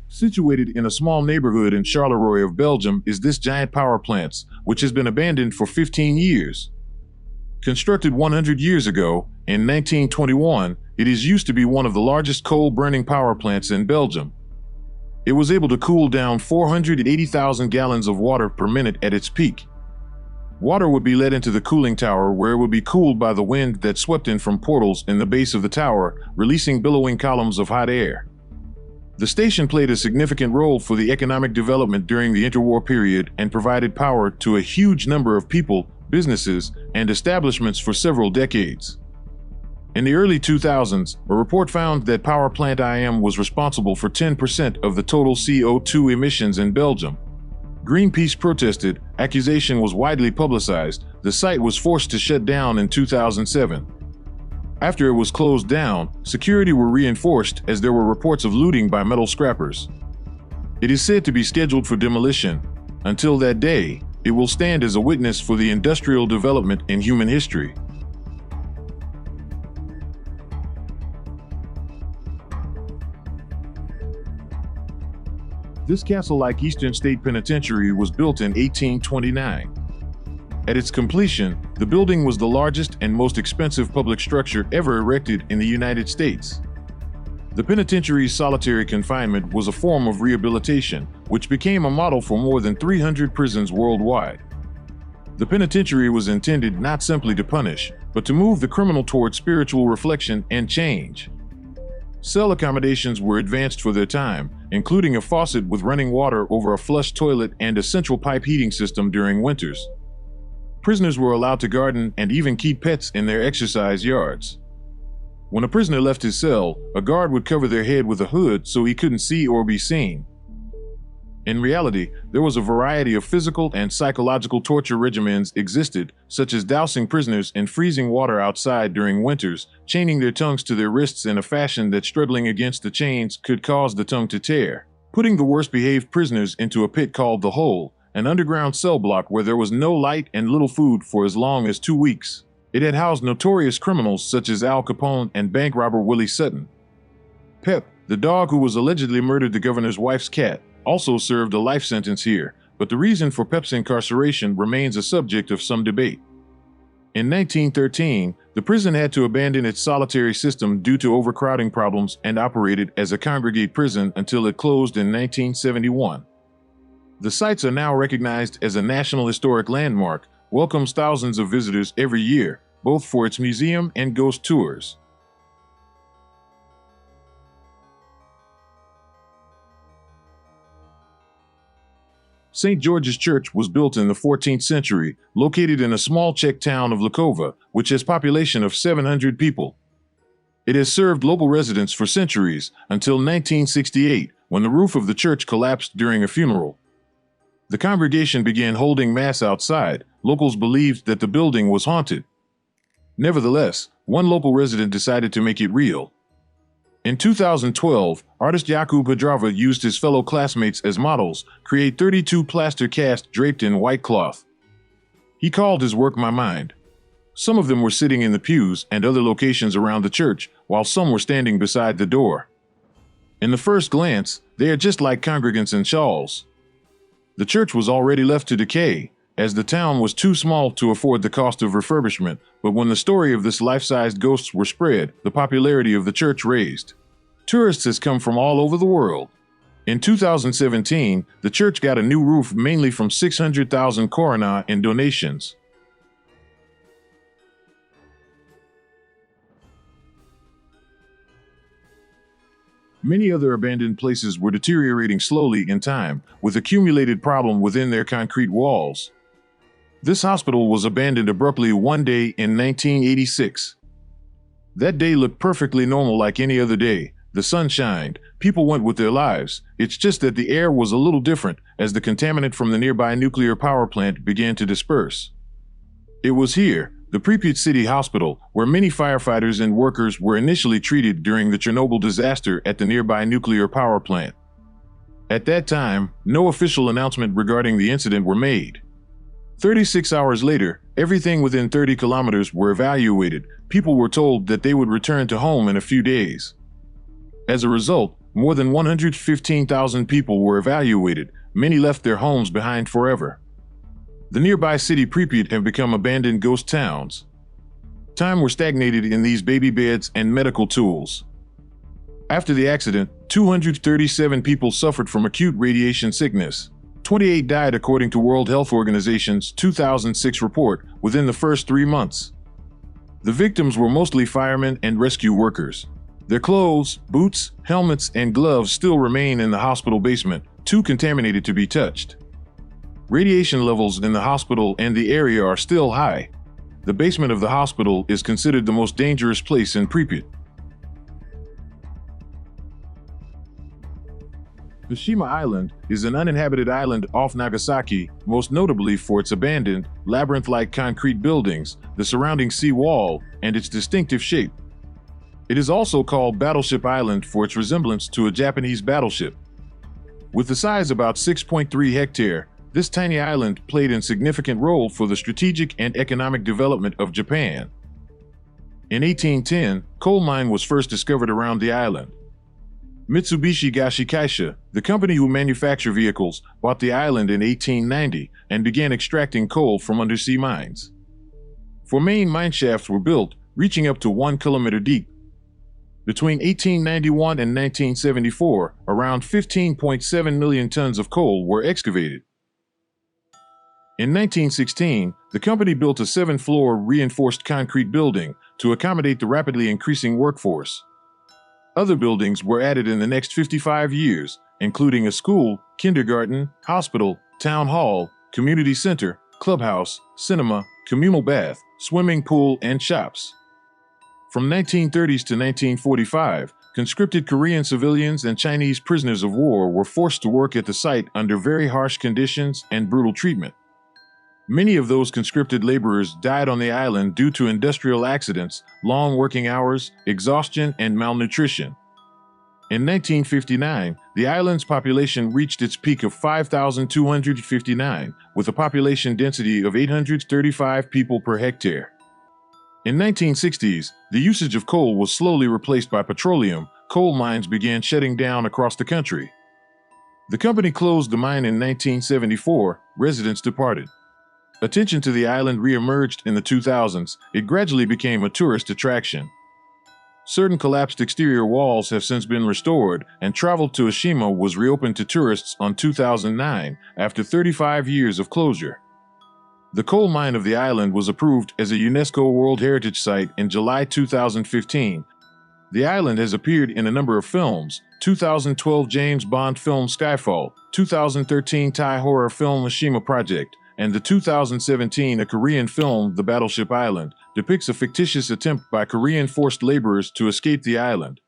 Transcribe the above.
Situated in a small neighborhood in Charleroi of Belgium is this giant power plant, which has been abandoned for 15 years. Constructed 100 years ago, in 1921, it is used to be one of the largest coal-burning power plants in Belgium. It was able to cool down 480,000 gallons of water per minute at its peak. Water would be let into the cooling tower where it would be cooled by the wind that swept in from portals in the base of the tower, releasing billowing columns of hot air. The station played a significant role for the economic development during the interwar period and provided power to a huge number of people, businesses, and establishments for several decades. In the early 2000s, a report found that Powerplant IM was responsible for 10% of the total CO2 emissions in Belgium. Greenpeace protested, accusation was widely publicized, the site was forced to shut down in 2007. After it was closed down, security were reinforced as there were reports of looting by metal scrappers. It is said to be scheduled for demolition. Until that day, it will stand as a witness for the industrial development in human history. This castle-like Eastern State Penitentiary was built in 1829. At its completion, the building was the largest and most expensive public structure ever erected in the United States. The penitentiary's solitary confinement was a form of rehabilitation, which became a model for more than 300 prisons worldwide. The penitentiary was intended not simply to punish, but to move the criminal toward spiritual reflection and change. Cell accommodations were advanced for their time, including a faucet with running water over a flush toilet and a central pipe heating system during winters. Prisoners were allowed to garden and even keep pets in their exercise yards. When a prisoner left his cell, a guard would cover their head with a hood so he couldn't see or be seen. In reality, there was a variety of physical and psychological torture regimens existed, such as dousing prisoners in freezing water outside during winters, chaining their tongues to their wrists in a fashion that struggling against the chains could cause the tongue to tear, putting the worst-behaved prisoners into a pit called the Hole, an underground cell block where there was no light and little food for as long as 2 weeks. It had housed notorious criminals such as Al Capone and bank robber Willie Sutton. Pep, the dog who was allegedly murdered the governor's wife's cat, also served a life sentence here, but the reason for Pep's incarceration remains a subject of some debate. In 1913, the prison had to abandon its solitary system due to overcrowding problems and operated as a congregate prison until it closed in 1971. The sites are now recognized as a National Historic Landmark, welcomes thousands of visitors every year, both for its museum and ghost tours. St. George's Church was built in the 14th century, located in a small Czech town of Lukova, which has a population of 700 people. It has served local residents for centuries, until 1968, when the roof of the church collapsed during a funeral. The congregation began holding mass outside. Locals believed that the building was haunted. Nevertheless, one local resident decided to make it real. In 2012, artist Jakub Hadrava used his fellow classmates as models, create 32 plaster casts draped in white cloth. He called his work My Mind. Some of them were sitting in the pews and other locations around the church, while some were standing beside the door. In the first glance, they are just like congregants in shawls. The church was already left to decay, as the town was too small to afford the cost of refurbishment, but when the story of this life-sized ghosts were spread, the popularity of the church raised. Tourists has come from all over the world. In 2017, the church got a new roof mainly from 600,000 koruna in donations. Many other abandoned places were deteriorating slowly in time, with accumulated problem within their concrete walls. This hospital was abandoned abruptly one day in 1986. That day looked perfectly normal like any other day. The sun shined, people went with their lives. It's just that the air was a little different as the contaminant from the nearby nuclear power plant began to disperse. It was here, the Prepaid city hospital, where many firefighters and workers were initially treated during the Chernobyl disaster at the nearby nuclear power plant. At that time, no official announcement regarding the incident were made. 36 hours later, everything within 30 kilometers were evaluated. People were told that they would return to home in a few days. As a result, More than 115,000 people were evacuated. Many left their homes behind forever. The nearby city Prepaid have become abandoned ghost towns. Time were stagnated in these baby beds and medical tools. After the accident, 237 people suffered from acute radiation sickness. 28 died according to World Health Organization's 2006 report within the first 3 months. The victims were mostly firemen and rescue workers. Their clothes, boots, helmets, and gloves still remain in the hospital basement, too contaminated to be touched. Radiation levels in the hospital and the area are still high. The basement of the hospital is considered the most dangerous place in Prepaid. Fushima Island is an uninhabited island off Nagasaki, most notably for its abandoned, labyrinth-like concrete buildings, the surrounding sea wall, and its distinctive shape. It is also called Battleship Island for its resemblance to a Japanese battleship. With the size about 6.3 hectares, this tiny island played a significant role for the strategic and economic development of Japan. In 1810, coal mine was first discovered around the island. Mitsubishi Gashi, the company who manufacture vehicles, bought the island in 1890 and began extracting coal from undersea mines. 4 main mine shafts were built, reaching up to 1 kilometer deep. Between 1891 and 1974, around 15.7 million tons of coal were excavated. In 1916, the company built a 7-floor reinforced concrete building to accommodate the rapidly increasing workforce. Other buildings were added in the next 55 years, including a school, kindergarten, hospital, town hall, community center, clubhouse, cinema, communal bath, swimming pool, and shops. From 1930s to 1945, conscripted Korean civilians and Chinese prisoners of war were forced to work at the site under very harsh conditions and brutal treatment. Many of those conscripted laborers died on the island due to industrial accidents, long working hours, exhaustion, and malnutrition. In 1959, the island's population reached its peak of 5,259, with a population density of 835 people per hectare. In 1960s, the usage of coal was slowly replaced by petroleum. Coal mines began shutting down across the country. The company closed the mine in 1974. Residents departed. Attention to the island re-emerged in the 2000s. It gradually became a tourist attraction. Certain collapsed exterior walls have since been restored, and travel to Fushima was reopened to tourists on 2009 after 35 years of closure. The coal mine of the island was approved as a UNESCO World Heritage Site in July 2015. The island has appeared in a number of films: 2012 James Bond film Skyfall, 2013 Thai horror film Fushima Project, and the 2017 a Korean film The Battleship Island depicts a fictitious attempt by Korean forced laborers to escape the island.